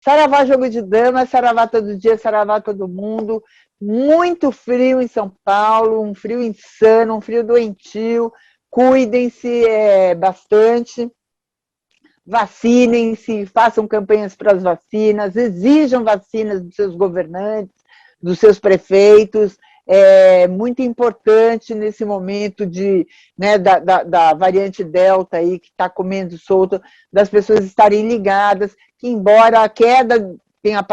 Saravá jogo de dama, saravá todo dia, saravá todo mundo. Muito frio em São Paulo, um frio insano, um frio doentio. Cuidem-se bastante. Vacinem-se, façam campanhas para as vacinas, exijam vacinas dos seus governantes, dos seus prefeitos. É muito importante nesse momento da variante Delta aí, que está comendo solto, das pessoas estarem ligadas, que embora a queda tenha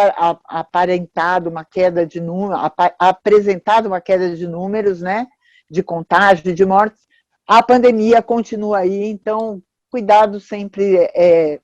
aparentado uma queda de números, apresentado uma queda de números, né, de contágio e de mortes, a pandemia continua aí, então cuidado sempre é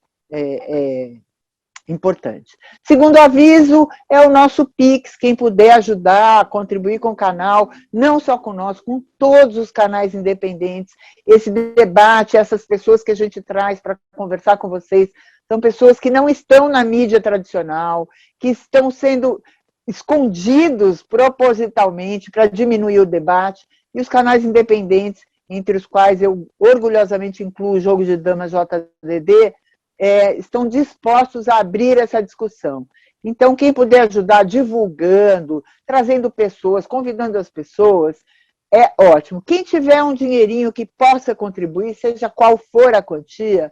importante. Segundo aviso, é o nosso Pix, quem puder ajudar, contribuir com o canal, não só conosco, com todos os canais independentes. Esse debate, essas pessoas que a gente traz para conversar com vocês, são pessoas que não estão na mídia tradicional, que estão sendo escondidos propositalmente para diminuir o debate, e os canais independentes, entre os quais eu orgulhosamente incluo o Jogo de Damas JDD, estão dispostos a abrir essa discussão. Então, quem puder ajudar divulgando, trazendo pessoas, convidando as pessoas, é ótimo. Quem tiver um dinheirinho que possa contribuir, seja qual for a quantia,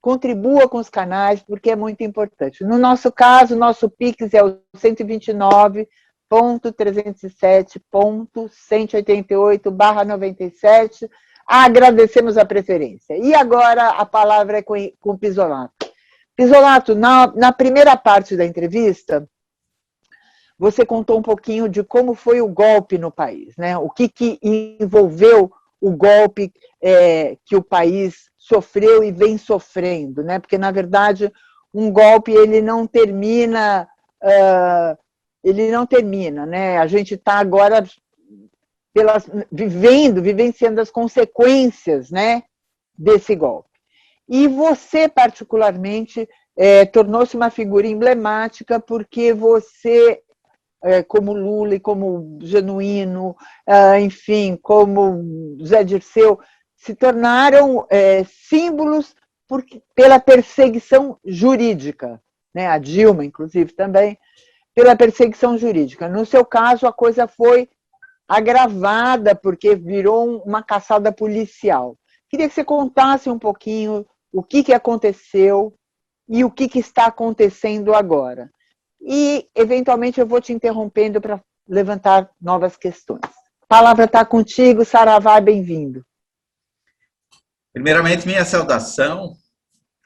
contribua com os canais, porque é muito importante. No nosso caso, nosso Pix é o 129.307.188/97. Agradecemos a preferência. E agora a palavra é com o Pisolato. Pisolato, na primeira parte da entrevista, você contou um pouquinho de como foi o golpe no país, né? O que envolveu o golpe que o país sofreu e vem sofrendo, né? Porque, na verdade, um golpe ele não termina, né? A gente está agora vivenciando as consequências, né, desse golpe. E você, particularmente, tornou-se uma figura emblemática porque você, como Lula e como Genuíno, enfim, como Zé Dirceu, se tornaram símbolos pela perseguição jurídica, né? A Dilma, inclusive, também, pela perseguição jurídica. No seu caso, a coisa foi agravada, porque virou uma caçada policial. Queria que você contasse um pouquinho o que aconteceu e o que está acontecendo agora. E, eventualmente, eu vou te interrompendo para levantar novas questões. A palavra está contigo, Saravá, bem-vindo. Primeiramente, minha saudação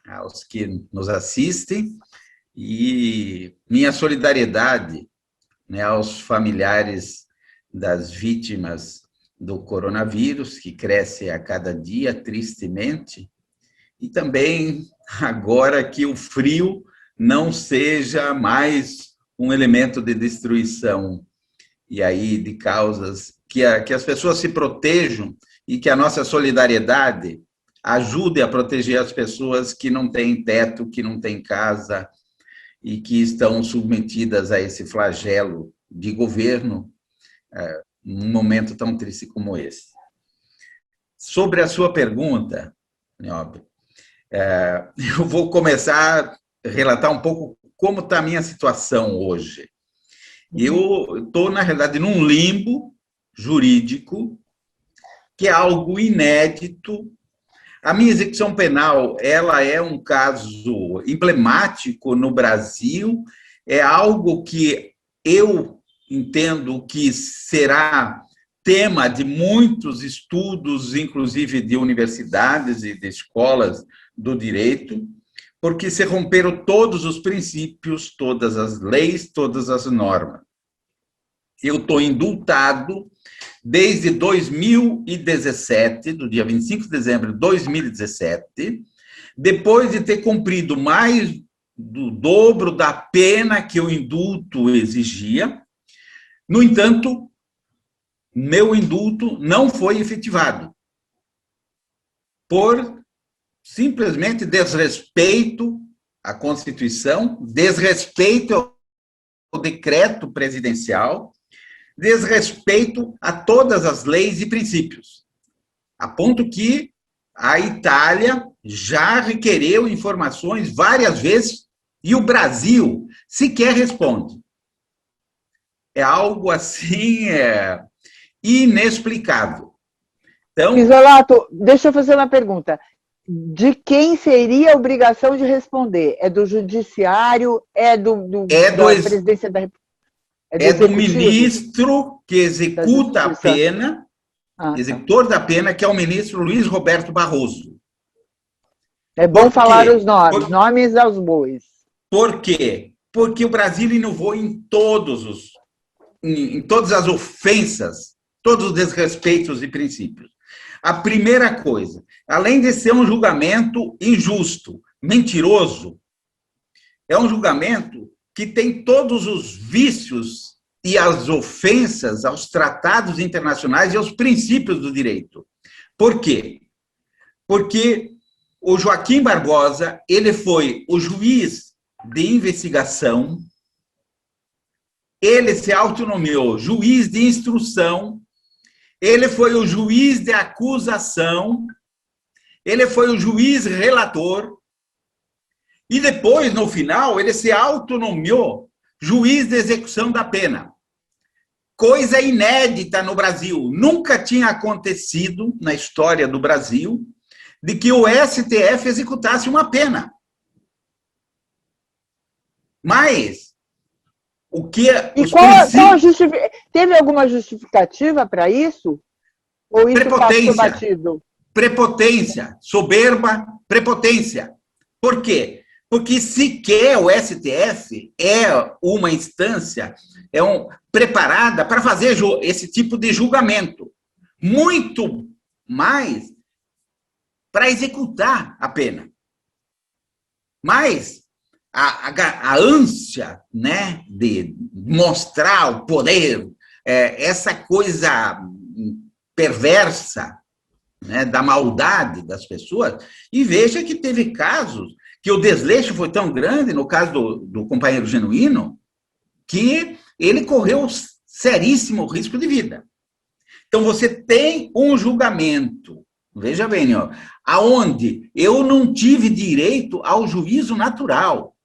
aos que nos assistem e minha solidariedade, né, aos familiares das vítimas do coronavírus, que cresce a cada dia, tristemente, e também agora que o frio não seja mais um elemento de destruição, e aí de causas, que as pessoas se protejam e que a nossa solidariedade ajude a proteger as pessoas que não têm teto, que não têm casa e que estão submetidas a esse flagelo de governo, num momento tão triste como esse. Sobre a sua pergunta, Niobe, eu vou começar a relatar um pouco como está a minha situação hoje. Eu estou, na realidade, num limbo jurídico, que é algo inédito. A minha execução penal, ela é um caso emblemático no Brasil, é algo que eu entendo que será tema de muitos estudos, inclusive de universidades e de escolas do direito, porque se romperam todos os princípios, todas as leis, todas as normas. Eu estou indultado desde 2017, do dia 25 de dezembro de 2017, depois de ter cumprido mais do dobro da pena que o indulto exigia. No entanto, meu indulto não foi efetivado, por simplesmente desrespeito à Constituição, desrespeito ao decreto presidencial, desrespeito a todas as leis e princípios, a ponto que a Itália já requereu informações várias vezes E o Brasil sequer responde. É algo assim inexplicável. Então, Isolato, deixa eu fazer uma pergunta. De quem seria a obrigação de responder? É do judiciário? É da presidência da República? É do ministro que executa a pena, executor da pena, que é o ministro Luiz Roberto Barroso. É bom falar os nomes, nomes aos bois. Por quê? Porque o Brasil inovou em todas as ofensas, todos os desrespeitos e princípios. A primeira coisa, além de ser um julgamento injusto, mentiroso, é um julgamento que tem todos os vícios e as ofensas aos tratados internacionais e aos princípios do direito. Por quê? Porque o Joaquim Barbosa, ele foi o juiz de investigação, ele se autonomeou juiz de instrução, ele foi o juiz de acusação, ele foi o juiz relator, e depois, no final, ele se autonomeou juiz de execução da pena. Coisa inédita no Brasil. Nunca tinha acontecido na história do Brasil de que o STF executasse uma pena. Mas o que teve alguma justificativa para isso? Ou isso passou batido? Prepotência, soberba, prepotência. Por quê? Porque sequer o STF é uma instância preparada para fazer esse tipo de julgamento. Muito mais para executar a pena. Mas a ânsia, né, de mostrar o poder, essa coisa perversa, né, da maldade das pessoas, e veja que teve casos que o desleixo foi tão grande, no caso do companheiro Genuíno, que ele correu seríssimo risco de vida. Então, você tem um julgamento, veja bem, ó, aonde eu não tive direito ao juízo natural,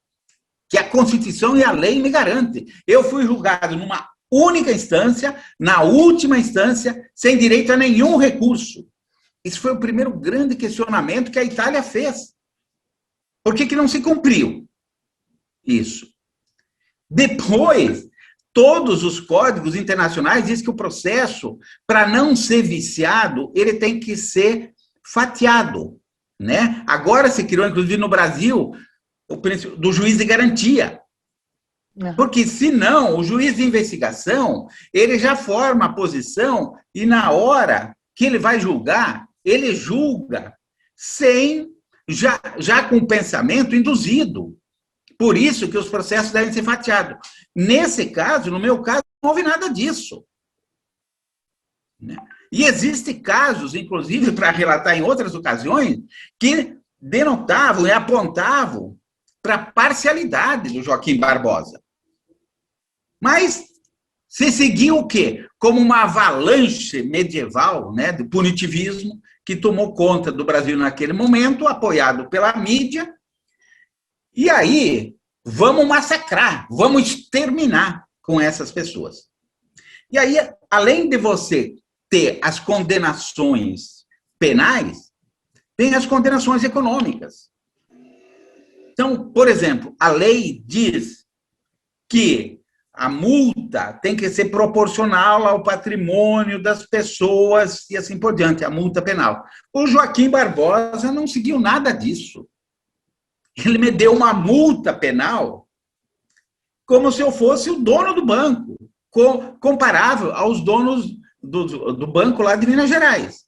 que a Constituição e a lei me garantem. Eu fui julgado numa única instância, na última instância, sem direito a nenhum recurso. Esse foi o primeiro grande questionamento que a Itália fez. Por que não se cumpriu isso? Depois, todos os códigos internacionais dizem que o processo, para não ser viciado, ele tem que ser fatiado, né? Agora se criou, inclusive no Brasil, o princípio do juiz de garantia. Porque, senão, o juiz de investigação, ele já forma a posição e, na hora que ele vai julgar, ele julga já com o pensamento induzido. Por isso que os processos devem ser fatiados. Nesse caso, no meu caso, não houve nada disso. E existem casos, inclusive, para relatar em outras ocasiões, que denotavam e apontavam para a parcialidade do Joaquim Barbosa. Mas se seguiu o quê? Como uma avalanche medieval, né, de punitivismo que tomou conta do Brasil naquele momento, apoiado pela mídia. E aí, vamos massacrar, vamos exterminar com essas pessoas. E aí, além de você ter as condenações penais, tem as condenações econômicas. Então, por exemplo, a lei diz que a multa tem que ser proporcional ao patrimônio das pessoas e assim por diante, a multa penal. O Joaquim Barbosa não seguiu nada disso. Ele me deu uma multa penal como se eu fosse o dono do banco, comparável aos donos do banco lá de Minas Gerais,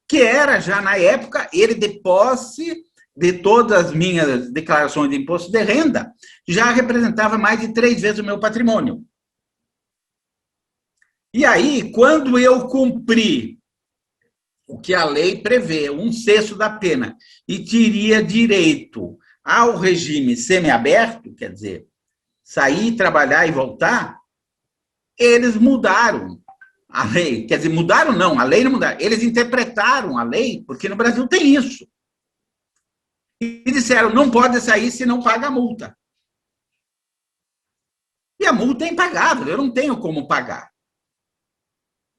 que era já na época, ele de posse de todas as minhas declarações de imposto de renda, já representava mais de 3 vezes o meu patrimônio. E aí, quando eu cumpri o que a lei prevê, 1/6 da pena, e teria direito ao regime semiaberto, quer dizer, sair, trabalhar e voltar, eles mudaram a lei. Quer dizer, mudaram não, a lei não mudaram. Eles interpretaram a lei, porque no Brasil tem isso. E disseram, não pode sair se não paga a multa. a multa é impagável, eu não tenho como pagar.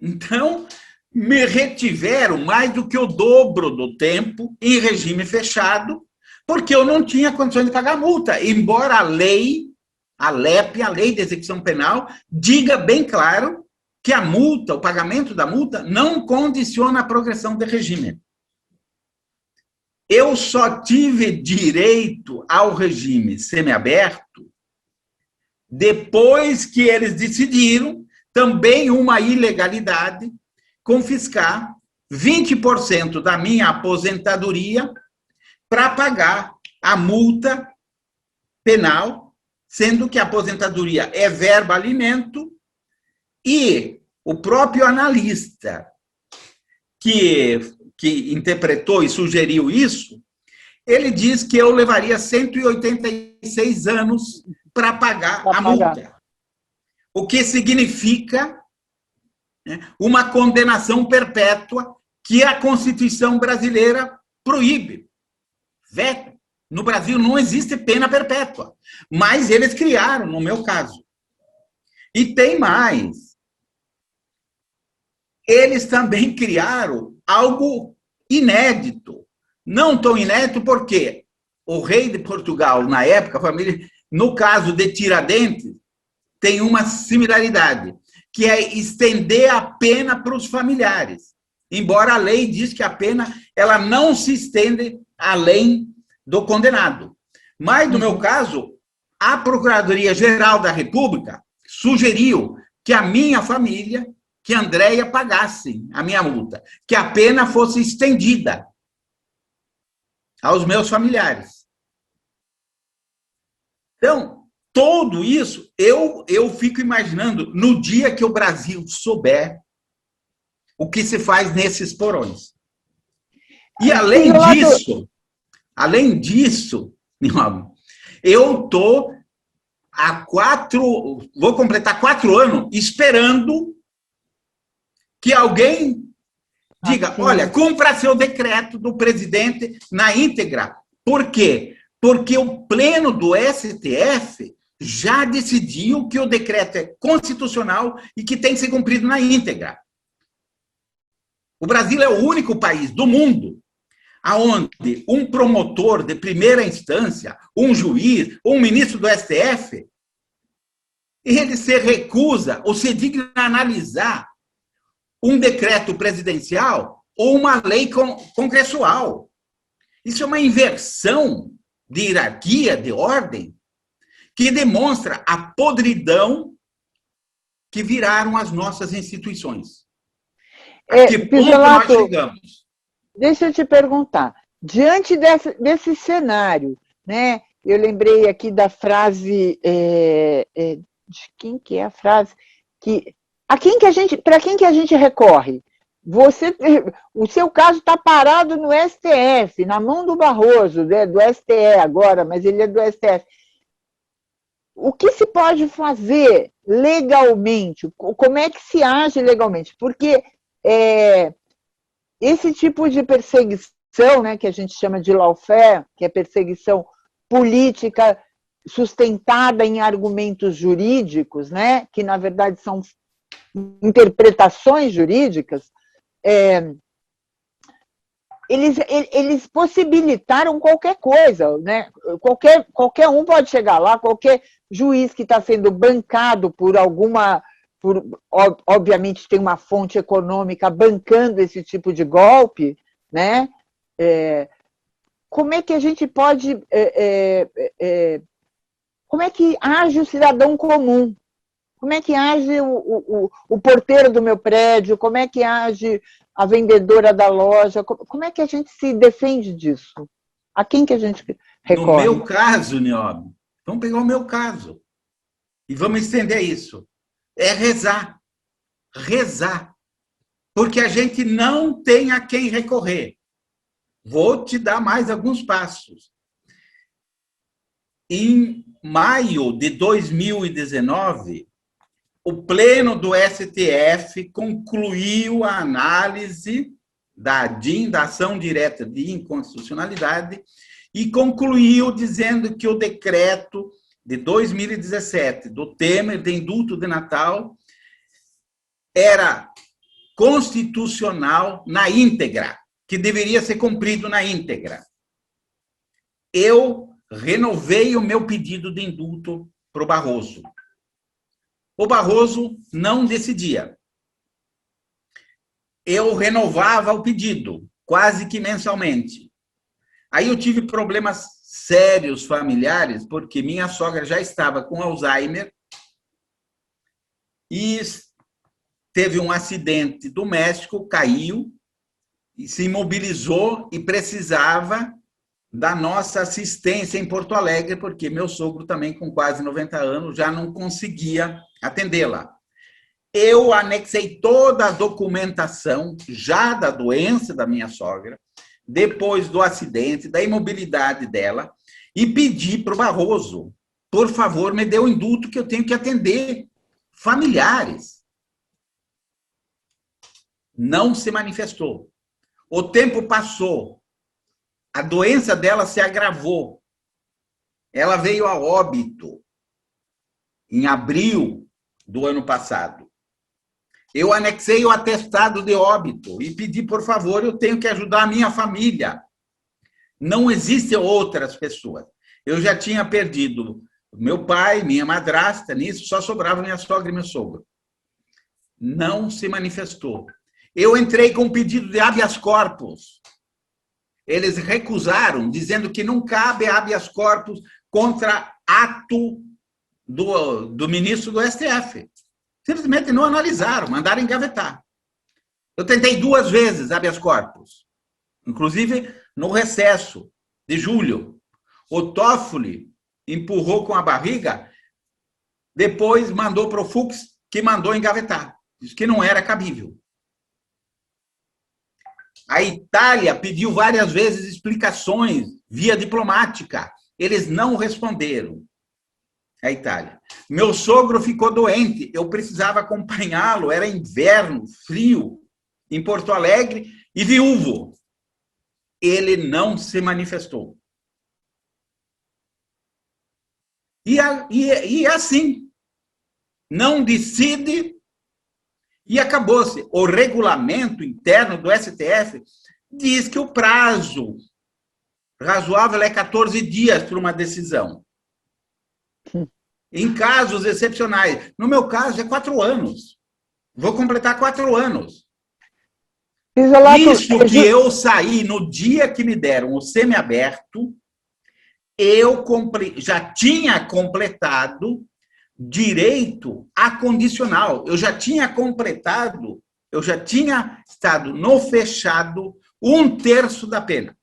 Então, me retiveram mais do que o dobro do tempo em regime fechado, porque eu não tinha condições de pagar a multa, embora a lei, a LEP, a Lei de Execução Penal, diga bem claro que a multa, o pagamento da multa, não condiciona a progressão de regime. Eu só tive direito ao regime semiaberto depois que eles decidiram, também uma ilegalidade, confiscar 20% da minha aposentadoria para pagar a multa penal, sendo que a aposentadoria é verba-alimento, e o próprio analista que interpretou e sugeriu isso, ele diz que eu levaria 186 anos para pagar a multa. O que significa, né, uma condenação perpétua que a Constituição brasileira proíbe. Veta. No Brasil não existe pena perpétua, mas eles criaram, no meu caso. E tem mais. Eles também criaram algo inédito. Não tão inédito porque o rei de Portugal, na época, a família, no caso de Tiradentes, tem uma similaridade, que é estender a pena para os familiares. Embora a lei diz que a pena ela não se estende além do condenado. Mas, no meu caso, a Procuradoria-Geral da República sugeriu que a minha família, que a Andréia, pagasse a minha multa, que a pena fosse estendida aos meus familiares. Então, tudo isso, eu fico imaginando, no dia que o Brasil souber o que se faz nesses porões. E, além disso, eu estou vou completar 4 anos esperando que alguém diga, olha, cumpra seu decreto do presidente na íntegra. Por quê? Porque o pleno do STF já decidiu que o decreto é constitucional e que tem que ser cumprido na íntegra. O Brasil é o único país do mundo onde um promotor de primeira instância, um juiz, um ministro do STF, ele se recusa ou se digna a analisar um decreto presidencial ou uma lei congressual. Isso é uma inversão de hierarquia, de ordem, que demonstra a podridão que viraram as nossas instituições. A que ponto nós chegamos? Deixa eu te perguntar, diante desse cenário, né? Eu lembrei aqui da frase, de quem que é a frase? Para quem que a gente recorre? O seu caso está parado no STF, na mão do Barroso, né, do STE agora, mas ele é do STF. O que se pode fazer legalmente? Como é que se age legalmente? Porque esse tipo de perseguição, né, que a gente chama de lawfare, que é perseguição política sustentada em argumentos jurídicos, né, que na verdade são interpretações jurídicas, eles possibilitaram qualquer coisa, né? Qualquer um pode chegar lá, qualquer juiz que está sendo bancado por obviamente tem uma fonte econômica bancando esse tipo de golpe, né? Como é que a gente pode... como é que age o cidadão comum? Como é que age o porteiro do meu prédio? Como é que age a vendedora da loja? Como é que a gente se defende disso? A quem que a gente recorre? No meu caso, Niobe, vamos pegar o meu caso e vamos estender isso. É rezar. Rezar. Porque a gente não tem a quem recorrer. Vou te dar mais alguns passos. Em maio de 2019, o pleno do STF concluiu a análise da DIN, da ação direta de inconstitucionalidade, e concluiu dizendo que o decreto de 2017, do Temer, de indulto de Natal, era constitucional na íntegra, que deveria ser cumprido na íntegra. Eu renovei o meu pedido de indulto para o Barroso. O Barroso não decidia. Eu renovava o pedido, quase que mensalmente. Aí eu tive problemas sérios familiares, porque minha sogra já estava com Alzheimer e teve um acidente doméstico, caiu, e se imobilizou e precisava da nossa assistência em Porto Alegre, porque meu sogro também, com quase 90 anos, já não conseguia atendê-la. Eu anexei toda a documentação já da doença da minha sogra, depois do acidente, da imobilidade dela, e pedi para o Barroso, por favor, me dê o indulto que eu tenho que atender familiares. Não se manifestou. O tempo passou. A doença dela se agravou. Ela veio a óbito em abril do ano passado. Eu anexei o atestado de óbito e pedi, por favor, eu tenho que ajudar a minha família. Não existem outras pessoas. Eu já tinha perdido meu pai, minha madrasta, nisso só sobrava minha sogra e meu sogro. Não se manifestou. Eu entrei com um pedido de habeas corpus. Eles recusaram, dizendo que não cabe habeas corpus contra ato do ministro do STF. Simplesmente não analisaram, mandaram engavetar. Eu tentei 2 vezes habeas corpus, inclusive no recesso de julho. O Toffoli empurrou com a barriga, depois mandou para o Fux, que mandou engavetar. Disse que não era cabível. A Itália pediu várias vezes explicações via diplomática. Eles não responderam. A Itália. Meu sogro ficou doente, eu precisava acompanhá-lo, era inverno, frio, em Porto Alegre, e viúvo. Ele não se manifestou. E assim, não decide e acabou-se. O regulamento interno do STF diz que o prazo razoável é 14 dias para uma decisão. Em casos excepcionais. No meu caso, é 4 anos. Vou completar 4 anos. Isso que eu saí no dia que me deram o semiaberto, eu já tinha completado direito a condicional. Eu já tinha completado, eu já tinha estado no fechado 1/3 da pena.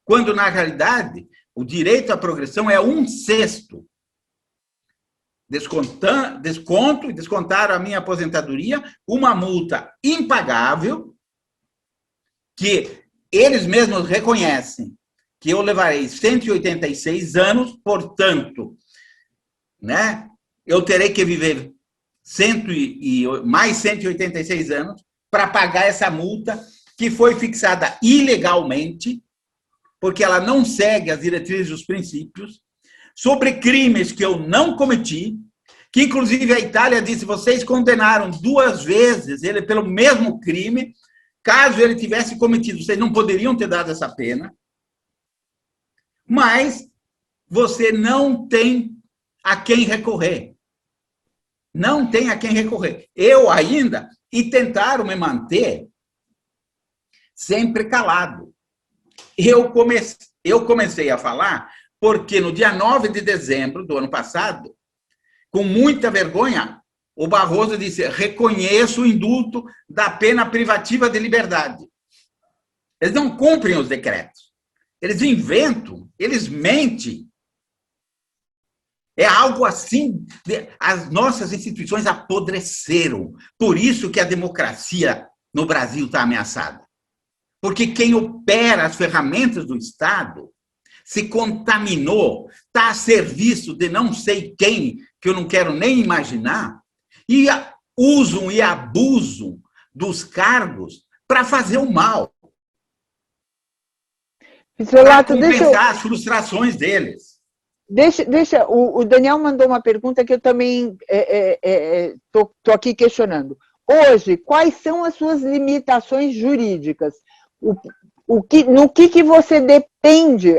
Quando, na realidade, o direito à progressão é 1/6. Desconto e descontaram a minha aposentadoria, uma multa impagável, que eles mesmos reconhecem que eu levarei 186 anos, portanto, né, eu terei que viver mais 186 anos para pagar essa multa que foi fixada ilegalmente, porque ela não segue as diretrizes e os princípios, sobre crimes que eu não cometi, que inclusive a Itália disse, vocês condenaram 2 vezes ele pelo mesmo crime, caso ele tivesse cometido, vocês não poderiam ter dado essa pena, mas você não tem a quem recorrer. Não tem a quem recorrer. Eu ainda, e tentaram me manter sempre calado. Eu comecei a falar porque no dia 9 de dezembro do ano passado, com muita vergonha, o Barroso disse, reconheço o indulto da pena privativa de liberdade. Eles não cumprem os decretos. Eles inventam, eles mentem. É algo assim, as nossas instituições apodreceram. Por isso que a democracia no Brasil está ameaçada. Porque quem opera as ferramentas do Estado se contaminou, está a serviço de não sei quem, que eu não quero nem imaginar, e usam e abusam dos cargos para fazer o mal. Para compensar as frustrações deles. o Daniel mandou uma pergunta que eu também estou aqui questionando. Hoje, quais são as suas limitações jurídicas? No que você depende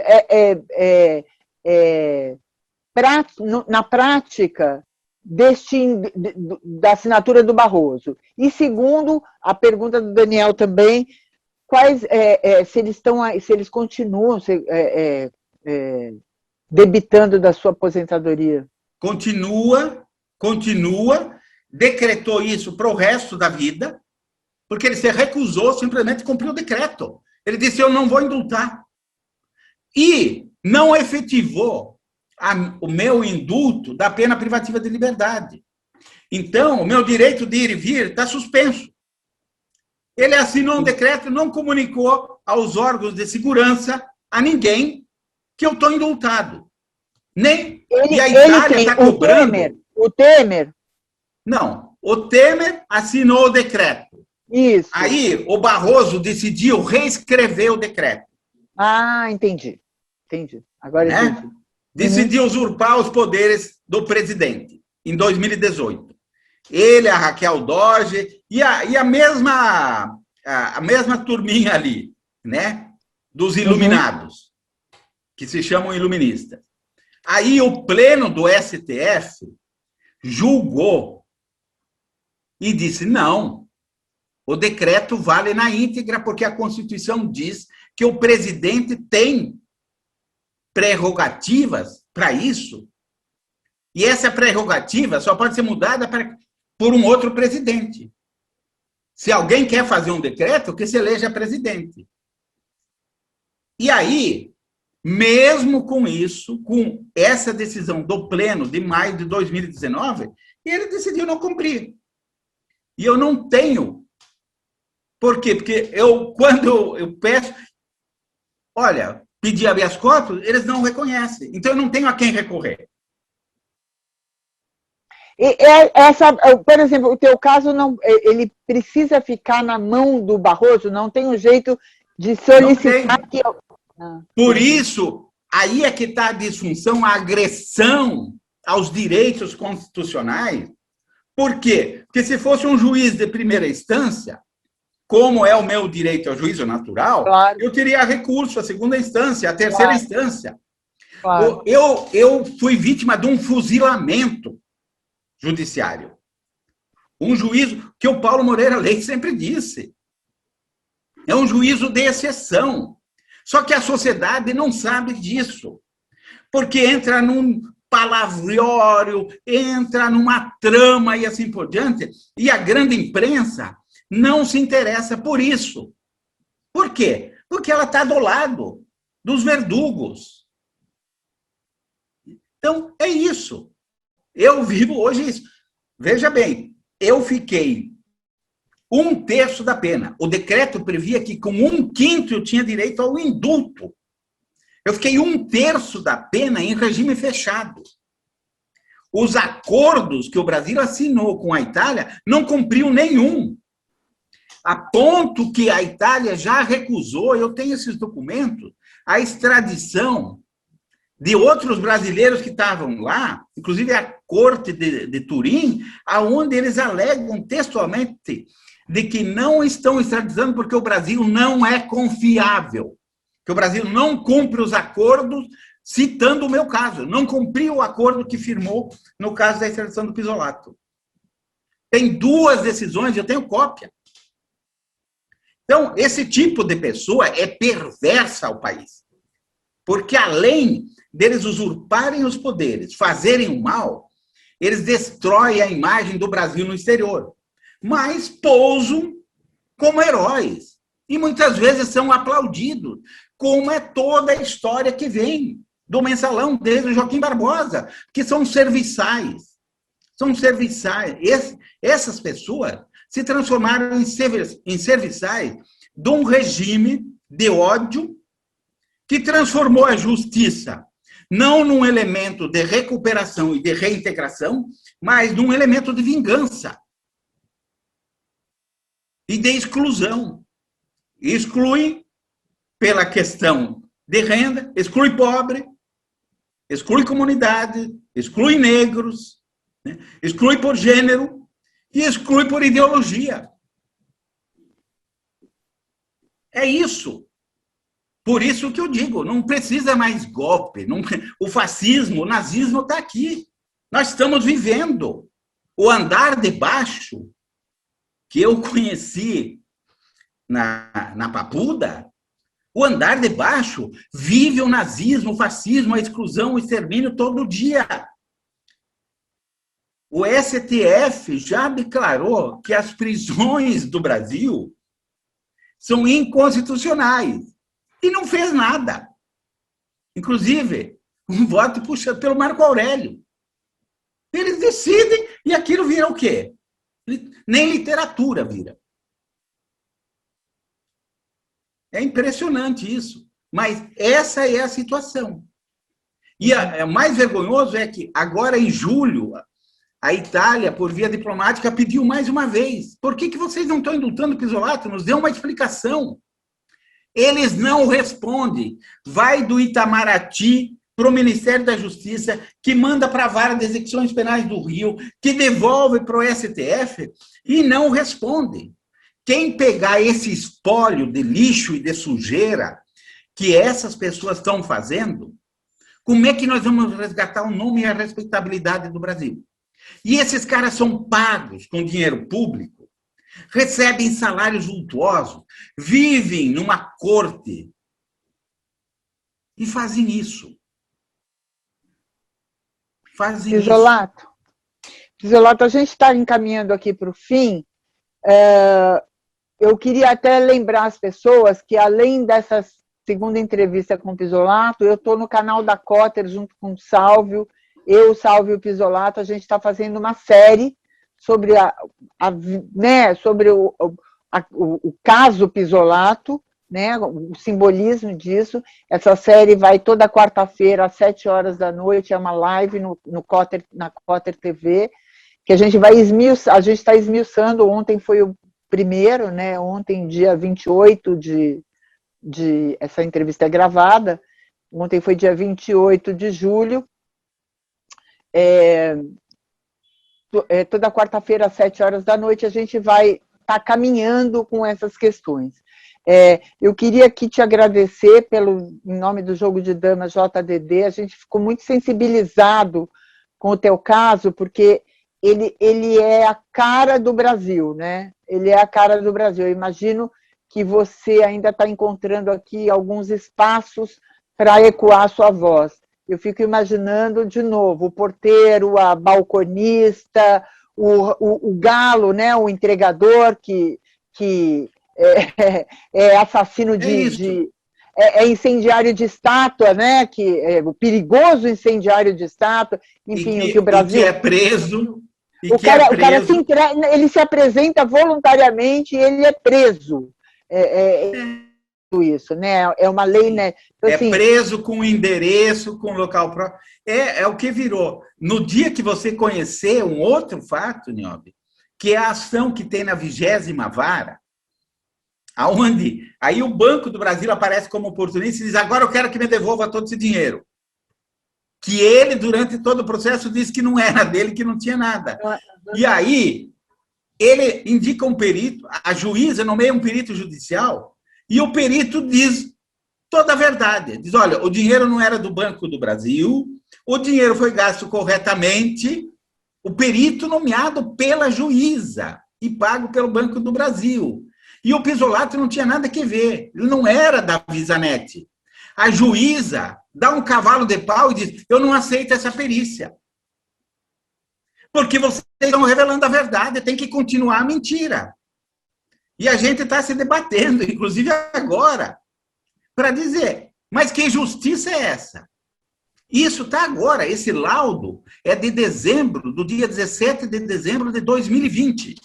na prática da assinatura do Barroso? E segundo, a pergunta do Daniel também, se eles continuam debitando da sua aposentadoria? Continua, decretou isso para o resto da vida, porque ele se recusou simplesmente a cumprir o decreto. Ele disse, eu não vou indultar. E não efetivou o meu indulto da pena privativa de liberdade. Então, o meu direito de ir e vir está suspenso. Ele assinou um decreto, não comunicou aos órgãos de segurança, a ninguém, que eu estou indultado. E a Itália está cobrando... O Temer? Não, o Temer assinou o decreto. Isso. Aí o Barroso decidiu reescrever o decreto. Ah, entendi. Agora entendi. Decidiu usurpar os poderes do presidente, em 2018. Ele, a Raquel Dodge e a mesma turminha ali, né? Dos iluminados, que se chamam iluministas. Aí o pleno do STF julgou e disse, não, o decreto vale na íntegra, porque a Constituição diz que o presidente tem prerrogativas para isso, e essa prerrogativa só pode ser mudada por um outro presidente. Se alguém quer fazer um decreto, que se eleja presidente. E aí, mesmo com isso, com essa decisão do Pleno de maio de 2019, ele decidiu não cumprir. E eu não tenho. Por quê? Porque quando eu peço, olha, pedir habeas corpus, eles não reconhecem. Então, eu não tenho a quem recorrer. Por exemplo, o teu caso, ele precisa ficar na mão do Barroso? Não tem um jeito de solicitar que... Por isso, aí é que está a disfunção, a agressão aos direitos constitucionais. Por quê? Porque se fosse um juiz de primeira instância, como é o meu direito ao juízo natural, claro, eu teria recurso à segunda instância, à terceira instância. Claro. Eu fui vítima de um fuzilamento judiciário. Um juízo que o Paulo Moreira Leite sempre disse. É um juízo de exceção. Só que a sociedade não sabe disso. Porque entra num palavreório, entra numa trama e assim por diante, e a grande imprensa não se interessa por isso. Por quê? Porque ela está do lado dos verdugos. Então, é isso. Eu vivo hoje isso. Veja bem, eu fiquei 1/3 da pena. O decreto previa que com 1/5 eu tinha direito ao indulto. Eu fiquei 1/3 da pena em regime fechado. Os acordos que o Brasil assinou com a Itália não cumpriu nenhum. A ponto que a Itália já recusou, eu tenho esses documentos, a extradição de outros brasileiros que estavam lá, inclusive a Corte de Turim, aonde eles alegam textualmente de que não estão extraditando porque o Brasil não é confiável, que o Brasil não cumpre os acordos, citando o meu caso, não cumpriu o acordo que firmou no caso da extradição do Pisolato. Tem 2 decisões, eu tenho cópia. Então, esse tipo de pessoa é perversa ao país. Porque além deles usurparem os poderes, fazerem o mal, eles destroem a imagem do Brasil no exterior. Mas pousam como heróis. E muitas vezes são aplaudidos, como é toda a história que vem do mensalão, desde o Joaquim Barbosa, que são serviçais. São serviçais. Essas pessoas se transformaram em serviçais de um regime de ódio que transformou a justiça não num elemento de recuperação e de reintegração, mas num elemento de vingança e de exclusão. Exclui pela questão de renda, exclui pobre, exclui comunidade, exclui negros, né? Exclui por gênero e exclui por ideologia. É isso. Por isso que eu digo, não precisa mais golpe. Não, o fascismo, o nazismo está aqui. Nós estamos vivendo. O andar de baixo, que eu conheci na Papuda, o andar de baixo vive o nazismo, o fascismo, a exclusão, o extermínio todo dia. O STF já declarou que as prisões do Brasil são inconstitucionais e não fez nada. Inclusive, um voto puxado pelo Marco Aurélio. Eles decidem e aquilo vira o quê? Nem literatura vira. É impressionante isso. Mas essa é a situação. E o mais vergonhoso é que agora, em julho, a Itália, por via diplomática, pediu mais uma vez. Por que vocês não estão indultando o Pizzolatto? Nos dê uma explicação. Eles não respondem. Vai do Itamaraty para o Ministério da Justiça, que manda para a Vara de Execuções Penais do Rio, que devolve para o STF e não respondem. Quem pegar esse espólio de lixo e de sujeira que essas pessoas estão fazendo, como é que nós vamos resgatar o nome e a respeitabilidade do Brasil? E esses caras são pagos com dinheiro público, recebem salários vultuosos, vivem numa corte e fazem isso. Pizzolatto, a gente está encaminhando aqui para o fim. Eu queria até lembrar as pessoas que, além dessa segunda entrevista com o Pizzolatto, eu estou no canal da Cotter junto com o Sálvio, o Sálvio e o Pizzolatto, a gente está fazendo uma série sobre, sobre o caso Pizzolatto, né, o simbolismo disso. Essa série vai toda quarta-feira, às 7 horas da noite, é uma live na Cotter TV, que a gente está esmiuçando. Ontem foi o primeiro, né, ontem, dia 28 essa entrevista é gravada, ontem foi dia 28 de julho, toda quarta-feira, às 7 horas da noite, a gente vai estar caminhando com essas questões. Eu queria aqui te agradecer em nome do Jogo de Damas JDD, a gente ficou muito sensibilizado com o teu caso, porque ele é a cara do Brasil, né? Ele é a cara do Brasil. Eu imagino que você ainda está encontrando aqui alguns espaços para ecoar a sua voz. Eu fico imaginando, de novo, o porteiro, a balconista, o galo, né? O entregador que é assassino é incendiário de estátua, né? Que é o perigoso incendiário de estátua, enfim, o que o Brasil... E que é preso... O cara ele se apresenta voluntariamente e ele é preso. Isso, né? É uma lei, né? Então, assim, preso com endereço, com local próprio. É o que virou. No dia que você conhecer um outro fato, Niobe, que é a ação que tem na 20ª Vara, aonde aí o Banco do Brasil aparece como oportunista e diz: agora eu quero que me devolva todo esse dinheiro. Que ele, durante todo o processo, disse que não era dele, que não tinha nada. E aí, ele indica um perito, a juíza nomeia um perito judicial, e o perito diz toda a verdade. Diz: olha, o dinheiro não era do Banco do Brasil, o dinheiro foi gasto corretamente, o perito nomeado pela juíza e pago pelo Banco do Brasil. E o Pizzolatto não tinha nada que ver, ele não era da Visanet. A juíza dá um cavalo de pau e diz: eu não aceito essa perícia. Porque vocês estão revelando a verdade, tem que continuar a mentira. E a gente está se debatendo, inclusive agora, para dizer: mas que justiça é essa? Isso está agora, esse laudo é de dezembro, do dia 17 de dezembro de 2020.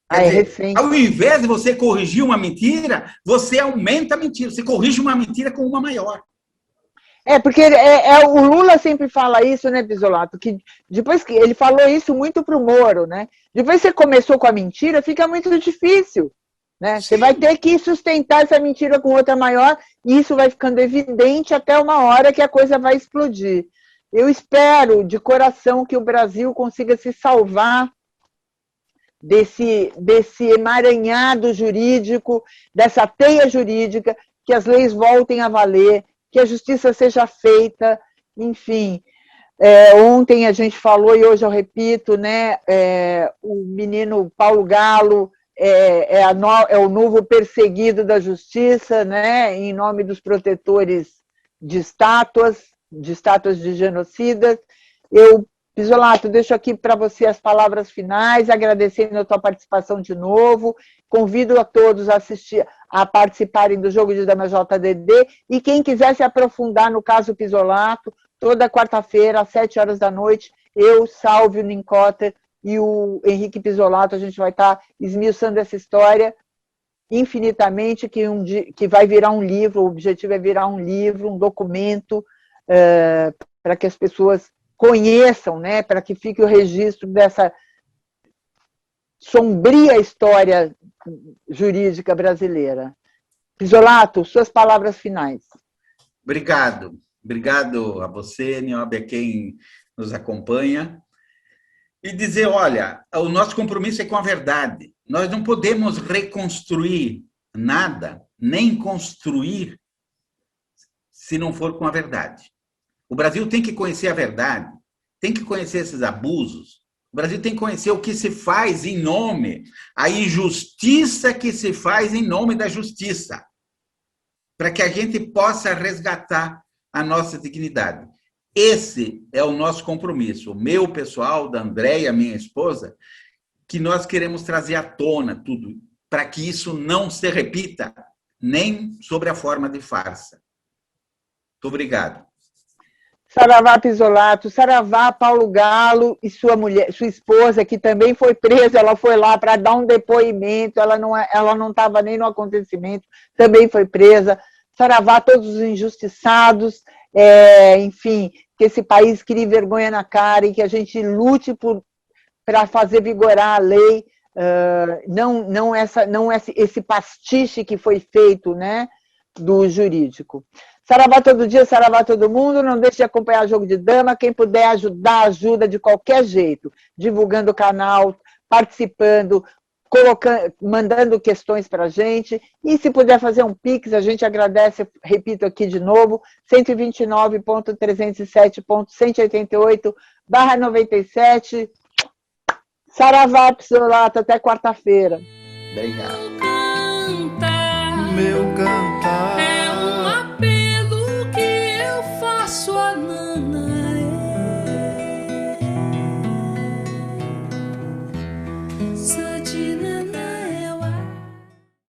Quer dizer, ao invés de você corrigir uma mentira, você aumenta a mentira. Você corrige uma mentira com uma maior. Porque o Lula sempre fala isso, né, Pizzolatto? Que depois que ele falou isso muito para o Moro, né? Depois que você começou com a mentira, fica muito difícil. né? Você vai ter que sustentar essa mentira com outra maior, e isso vai ficando evidente até uma hora que a coisa vai explodir. Eu espero, de coração, que o Brasil consiga se salvar desse emaranhado jurídico, dessa teia jurídica, que as leis voltem a valer, que a justiça seja feita, enfim. Ontem a gente falou, e hoje eu repito, né, o menino Paulo Galo é o novo perseguido da justiça, né, em nome dos protetores de estátuas de genocidas. Pisolato, deixo aqui para você as palavras finais, agradecendo a tua participação de novo, convido a todos a participarem do Jogo de Damas JDD, e quem quiser se aprofundar no caso Pisolato, toda quarta-feira, às 7 horas da noite, eu, Sálvio Nincotter e o Henrique Pisolato, a gente vai estar esmiuçando essa história infinitamente, que vai virar um livro, o objetivo é virar um livro, um documento, para que as pessoas conheçam, né, para que fique o registro dessa sombria história jurídica brasileira. Pisolato, suas palavras finais. Obrigado. Obrigado a você, Niobe, a quem nos acompanha. E dizer, olha, o nosso compromisso é com a verdade. Nós não podemos reconstruir nada, nem construir, se não for com a verdade. O Brasil tem que conhecer a verdade, tem que conhecer esses abusos. O Brasil tem que conhecer o que se faz em nome, a injustiça que se faz em nome da justiça, para que a gente possa resgatar a nossa dignidade. Esse é o nosso compromisso, o meu pessoal, da Andréia, minha esposa, que nós queremos trazer à tona tudo, para que isso não se repita, nem sobre a forma de farsa. Muito obrigado. Saravá Pisolato, Saravá Paulo Galo e sua esposa, que também foi presa, ela foi lá para dar um depoimento, ela não estava nem no acontecimento, também foi presa. Saravá todos os injustiçados, enfim, que esse país crie vergonha na cara e que a gente lute para fazer vigorar a lei, não esse pastiche que foi feito, né, do jurídico. Saravá todo dia, saravá todo mundo, não deixe de acompanhar o Jogo de Dama, quem puder ajudar, ajuda de qualquer jeito, divulgando o canal, participando, mandando questões para a gente, e se puder fazer um Pix, a gente agradece, repito aqui de novo, 129.307.188/97. Saravá, Pisolato, até quarta-feira. Obrigado. Meu cantar